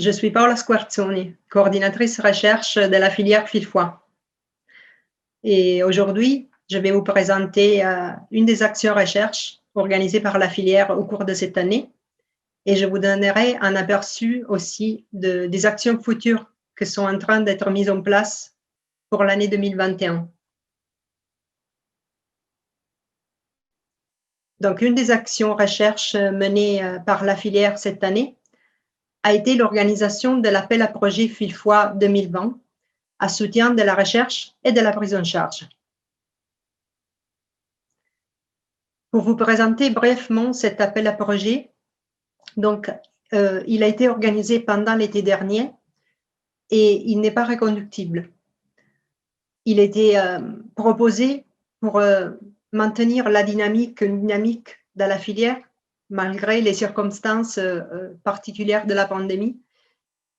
Je suis Paola Squarzoni, coordinatrice recherche de la filière FIL-Foie. Et aujourd'hui, je vais vous présenter une des actions recherche organisées par la filière au cours de cette année. Et je vous donnerai un aperçu aussi des actions futures qui sont en train d'être mises en place pour l'année 2021. Donc, une des actions recherche menées par la filière cette année a été l'organisation de l'appel à projet FIL-Foie 2020 à soutien de la recherche et de la prise en charge. Pour vous présenter brièvement cet appel à projet, donc, il a été organisé pendant l'été dernier et il n'est pas reconductible. Il a été proposé pour maintenir la dynamique de la filière malgré les circonstances particulières de la pandémie,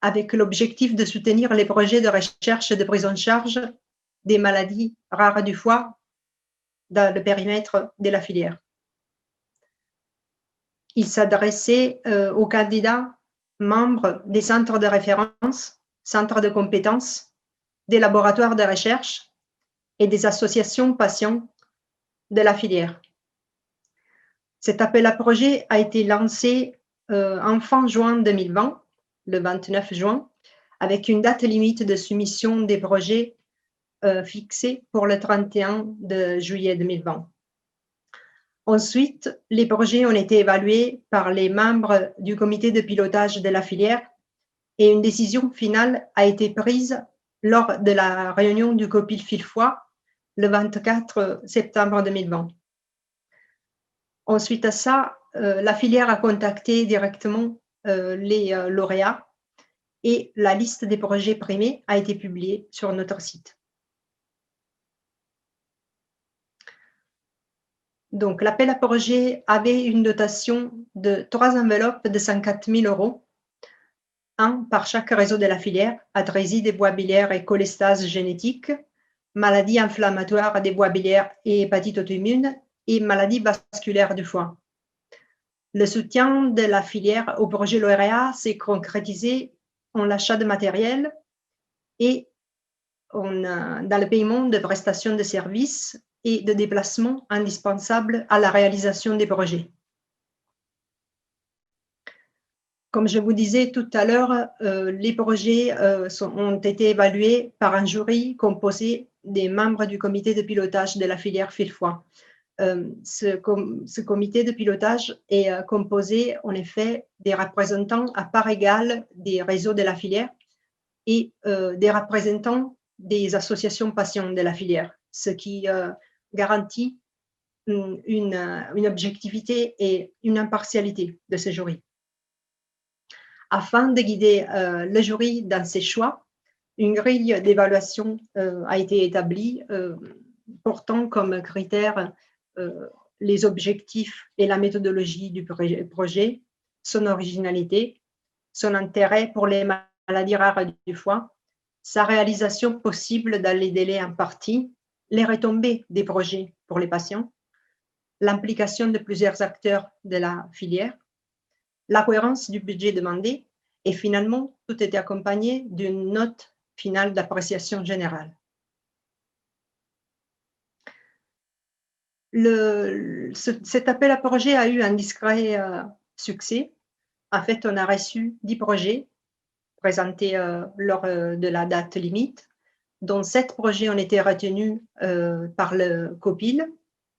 avec l'objectif de soutenir les projets de recherche et de prise en charge des maladies rares du foie dans le périmètre de la filière. Il s'adressait aux candidats membres des centres de référence, centres de compétences, des laboratoires de recherche et des associations patients de la filière. Cet appel à projet a été lancé en fin juin 2020, le 29 juin, avec une date limite de soumission des projets fixée pour le 31 de juillet 2020. Ensuite, les projets ont été évalués par les membres du comité de pilotage de la filière et une décision finale a été prise lors de la réunion du COPIL FIL-Foie le 24 septembre 2020. Ensuite à ça, la filière a contacté directement les lauréats et la liste des projets primés a été publiée sur notre site. Donc, l'appel à projet avait une dotation de 3 enveloppes de 104 000 €, un par chaque réseau de la filière, atrésie des voies biliaires et cholestase génétique, maladies inflammatoires des voies biliaires et hépatite auto-immune et maladies vasculaires du foie. Le soutien de la filière au projet lauréat s'est concrétisé en l'achat de matériel et dans le paiement de prestations de services et de déplacements indispensables à la réalisation des projets. Comme je vous disais tout à l'heure, les projets ont été évalués par un jury composé des membres du comité de pilotage de la filière FIL-Foie. Ce comité de pilotage est composé en effet des représentants à part égale des réseaux de la filière et des représentants des associations patients de la filière, ce qui garantit une objectivité et une impartialité de ce jury. Afin de guider le jury dans ses choix, une grille d'évaluation a été établie portant comme critères les objectifs et la méthodologie du projet, son originalité, son intérêt pour les maladies rares du foie, sa réalisation possible dans les délais impartis, les retombées des projets pour les patients, l'implication de plusieurs acteurs de la filière, la cohérence du budget demandé et finalement, tout était accompagné d'une note finale d'appréciation générale. Cet appel à projet a eu un discret succès. En fait, on a reçu 10 projets présentés lors de la date limite, dont 7 projets ont été retenus par le COPIL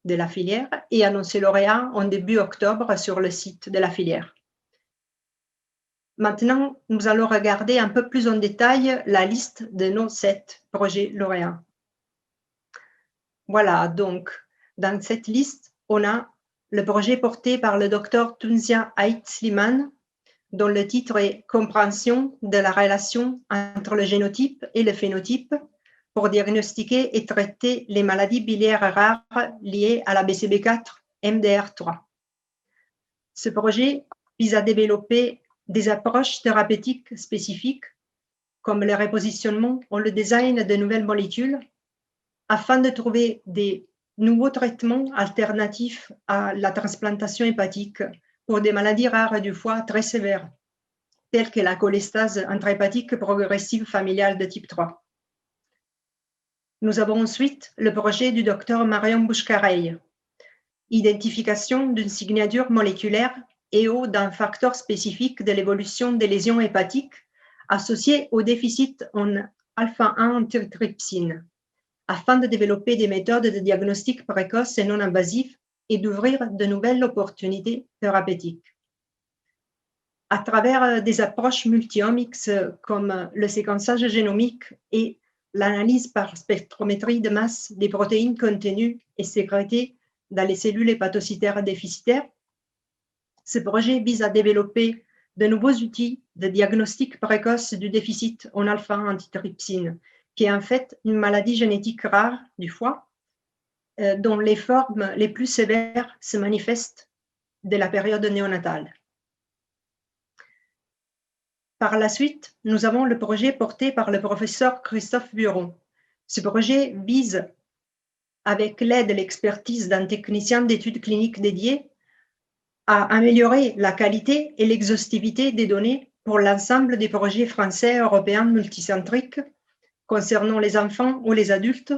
de la filière et annoncés lauréats en début octobre sur le site de la filière. Maintenant, nous allons regarder un peu plus en détail la liste de nos 7 projets lauréats. Voilà, donc, dans cette liste, on a le projet porté par le docteur Tunzia Ait Slimane, dont le titre est « Compréhension de la relation entre le génotype et le phénotype pour diagnostiquer et traiter les maladies biliaires rares liées à la BCB4 MDR3 ». Ce projet vise à développer des approches thérapeutiques spécifiques, comme le repositionnement ou le design de nouvelles molécules, afin de trouver des nouveaux traitements alternatifs à la transplantation hépatique pour des maladies rares du foie très sévères. telles que la cholestase intrahépatique progressive familiale de type 3. Nous avons ensuite le projet du docteur Marion Bouchkareil, identification d'une signature moléculaire et ou d'un facteur spécifique de l'évolution des lésions hépatiques associées au déficit en alpha-1 antitrypsine, afin de développer des méthodes de diagnostic précoce et non invasif et d'ouvrir de nouvelles opportunités thérapeutiques. À travers des approches multiomiques comme le séquençage génomique et l'analyse par spectrométrie de masse des protéines contenues et sécrétées dans les cellules hépatocytaires déficitaires, ce projet vise à développer de nouveaux outils de diagnostic précoce du déficit en alpha-antitrypsine, qui est en fait une maladie génétique rare du foie, dont les formes les plus sévères se manifestent dès la période néonatale. Par la suite, nous avons le projet porté par le professeur Christophe Buron. Ce projet vise, avec l'aide et l'expertise d'un technicien d'études cliniques dédié, à améliorer la qualité et l'exhaustivité des données pour l'ensemble des projets français et européens multicentriques concernant les enfants ou les adultes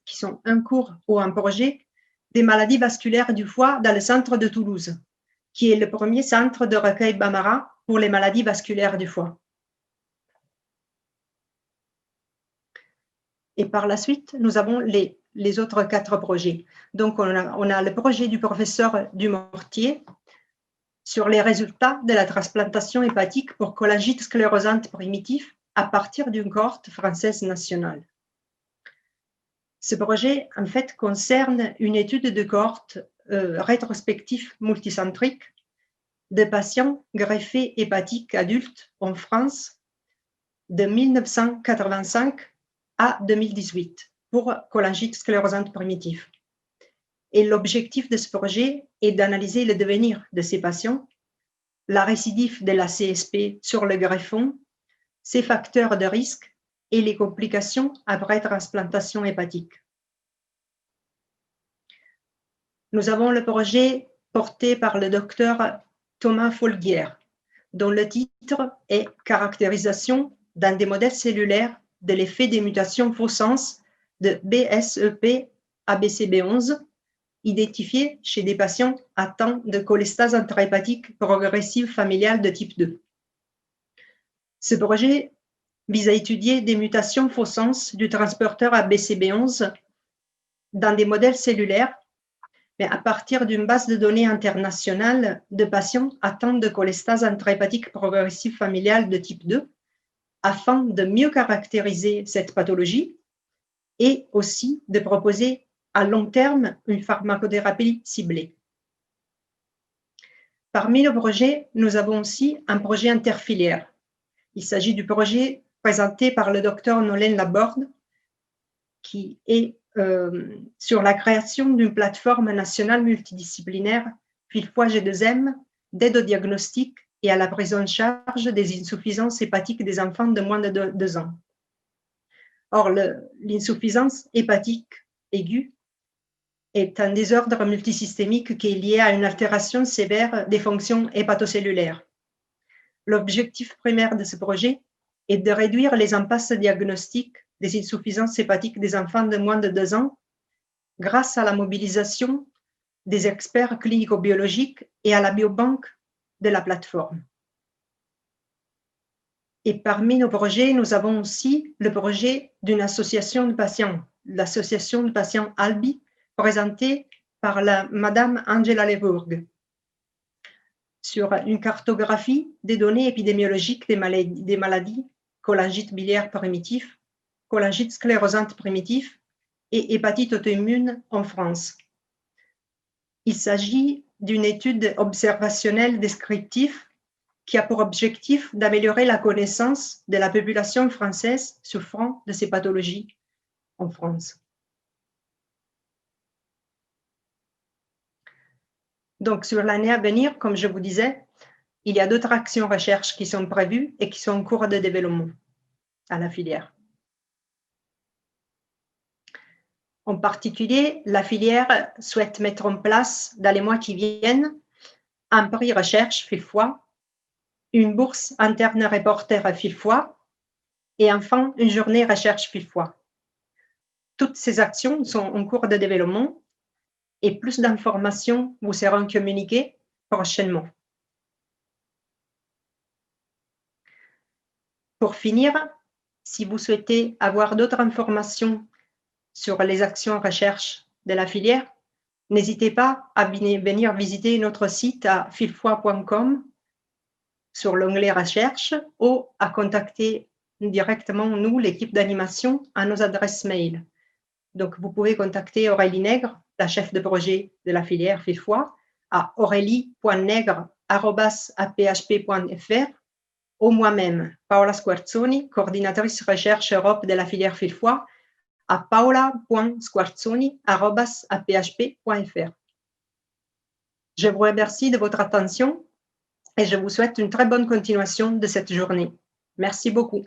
qui sont en cours ou en projet des maladies vasculaires du foie dans le centre de Toulouse, qui est le premier centre de recueil Bambara pour les maladies vasculaires du foie. Et par la suite, nous avons les autres 4 projets. Donc, on a le projet du professeur Dumortier sur les résultats de la transplantation hépatique pour cholangite sclérosante primitif à partir d'une cohorte française nationale. Ce projet, en fait, concerne une étude de cohorte rétrospective multicentrique de patients greffés hépatiques adultes en France de 1985 à 2018 pour cholangite sclérosante primitive. Et l'objectif de ce projet est d'analyser le devenir de ces patients, la récidive de la CSP sur le greffon, ses facteurs de risque et les complications après transplantation hépatique. Nous avons le projet porté par le docteur Thomas Folguière, dont le titre est « Caractérisation dans des modèles cellulaires de l'effet des mutations faux sens de BSEP ABCB11 identifiés chez des patients atteints de cholestase intrahépatique progressive familiale de type 2. Ce projet vise à étudier des mutations faux sens du transporteur ABCB11 dans des modèles cellulaires, mais à partir d'une base de données internationale de patients atteints de cholestase intrahépatique progressive familiale de type 2, afin de mieux caractériser cette pathologie et aussi de proposer à long terme une pharmacothérapie ciblée. Parmi nos projets, nous avons aussi un projet interfilière. Il s'agit du projet présenté par le docteur Nolène Laborde, qui est sur la création d'une plateforme nationale multidisciplinaire Villefoie G2M d'aide au diagnostic et à la prise en charge des insuffisances hépatiques des enfants de moins de 2 ans. Or, l'insuffisance hépatique aiguë est un désordre multisystémique qui est lié à une altération sévère des fonctions hépatocellulaires. L'objectif primaire de ce projet est de réduire les impasses diagnostiques des insuffisances hépatiques des enfants de moins de 2 ans grâce à la mobilisation des experts clinico-biologiques et à la biobanque de la plateforme. Et parmi nos projets, nous avons aussi le projet d'une association de patients, l'association de patients ALBI, présentée par Madame Angela Lebourg, sur une cartographie des données épidémiologiques des maladies cholangite biliaire primitif, cholangite sclérosante primitif et hépatite auto-immune en France. Il s'agit d'une étude observationnelle descriptive qui a pour objectif d'améliorer la connaissance de la population française souffrant de ces pathologies en France. Donc, sur l'année à venir, comme je vous disais, il y a d'autres actions recherche qui sont prévues et qui sont en cours de développement à la filière. En particulier, la filière souhaite mettre en place, dans les mois qui viennent, un prix recherche Villefoie, une bourse interne reporter Fil-Foi et enfin une journée recherche Fil-Foi. Toutes ces actions sont en cours de développement et plus d'informations vous seront communiquées prochainement. Pour finir, si vous souhaitez avoir d'autres informations sur les actions recherche de la filière, n'hésitez pas à venir visiter notre site à filfoi.com sur l'onglet recherche ou à contacter directement nous, l'équipe d'animation, à nos adresses mail. Donc, vous pouvez contacter Aurélie Nègre, la chef de projet de la filière Filfois, à aurélie.nègre@aphp.fr ou moi-même, Paola Squarzoni, coordinatrice recherche Europe de la filière Filfois, à paola.squarzoni@aphp.fr. Je vous remercie de votre attention et je vous souhaite une très bonne continuation de cette journée. Merci beaucoup.